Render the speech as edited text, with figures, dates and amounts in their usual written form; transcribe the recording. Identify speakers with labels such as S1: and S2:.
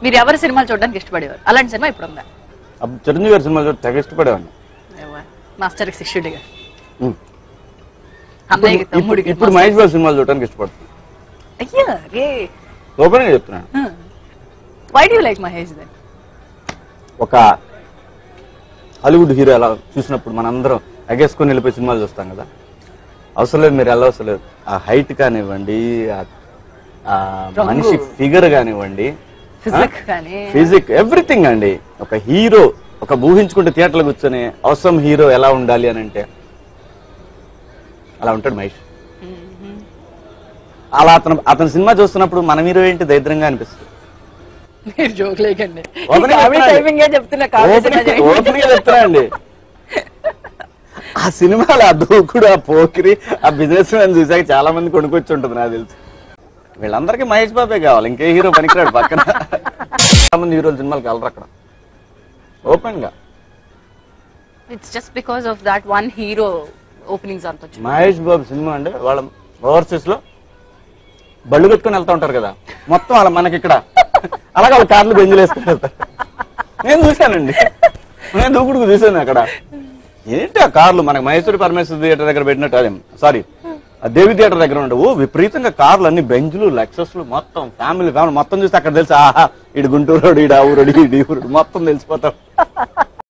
S1: మీరు ఎవరి సినిమాలు చూడడానికి ఇష్టపడేవారు? అలాంటి సినిమా ఇప్పుడు ఉందా?
S2: చిరంజీవి గారి సినిమాలు చూడ తెగ ఇష్టపడేవాడిని.
S1: మాస్టర్ కి శిష్యుడిగా.
S2: ఇప్పుడు మహేష్ బాబు సినిమాలు చూడడానికి ఇష్టపడుతున్నాను.
S1: అయ్యా రే
S2: ఓపెన్ గా చెప్తున్నాను.
S1: Why do you like Mahesh then?
S2: ఒక హాలీవుడ్ హీరో ఎలా చూసినప్పుడు మనందరం ఎగేసుకొని వెళ్ళిపోయి సినిమాలు చూస్తాం కదా, అవసరం లేదు మీరు వెళ్ళవసరం లేదు. ఆ హైట్ కానివ్వండి, మనిషి ఫిగర్ కానివ్వండి, ఫిజిక్, ఎవ్రీథింగ్ అండి. ఒక హీరో ఒక ఊహించుకుంటే థియేటర్లో కూర్చొని అవసరం హీరో ఎలా ఉండాలి అని అంటే అలా ఉంటాడు మహేష్. అలా అతని సినిమా చూస్తున్నప్పుడు మన హీరో ఏంటి దరిద్రంగా అనిపిస్తుంది. చెప్తున్నా అండి, ఆ సినిమాలో ఆ దూకుడు, ఆ పోకిరి, ఆ బిజినెస్ మ్యాన్ చూసాక చాలా మంది కొనుక్కొచ్చి ఉంటుంది నాకు తెలుసు. వీళ్ళందరికీ మహేష్ బాబే కావాలి, ఇంకే హీరో పనికిరాడు పక్కన. చాలా మంది హీరోలు సినిమాలకు వెళ్ళరు అక్కడ ఓపెన్ గా.
S1: It's just because of that one hero openings అంత.
S2: మహేష్ బాబు సినిమా అంటే వాళ్ళ ఓవర్సీస్ లో బళ్ళు కట్టుకుని వెళ్తా ఉంటారు కదా, మొత్తం అలా మనకి ఇక్కడ అలాగే వాళ్ళ కార్లు బెంజులు వేసుకుని వెళ్తారు. నేను చూశానండి, నేను దూకుడుకు చూశాను అక్కడ. ఏంటి ఆ కార్లు మనకి మహేశ్వరి పరమేశ్వర థియేటర్ దగ్గర పెట్టినట్టు, అదే సారీ దేవి థియేటర్ దగ్గర ఉండవు విపరీతంగా కార్లు, అన్ని బెంజ్లు, లెక్సస్లు, మొత్తం ఫ్యామిలీ మొత్తం చూస్తే అక్కడ తెలుసు, ఆహా ఇడు గుంటూరు, ఇడు ఆ ఊరు, ఇడు ఈ ఊరు మొత్తం తెలిసిపోతాం.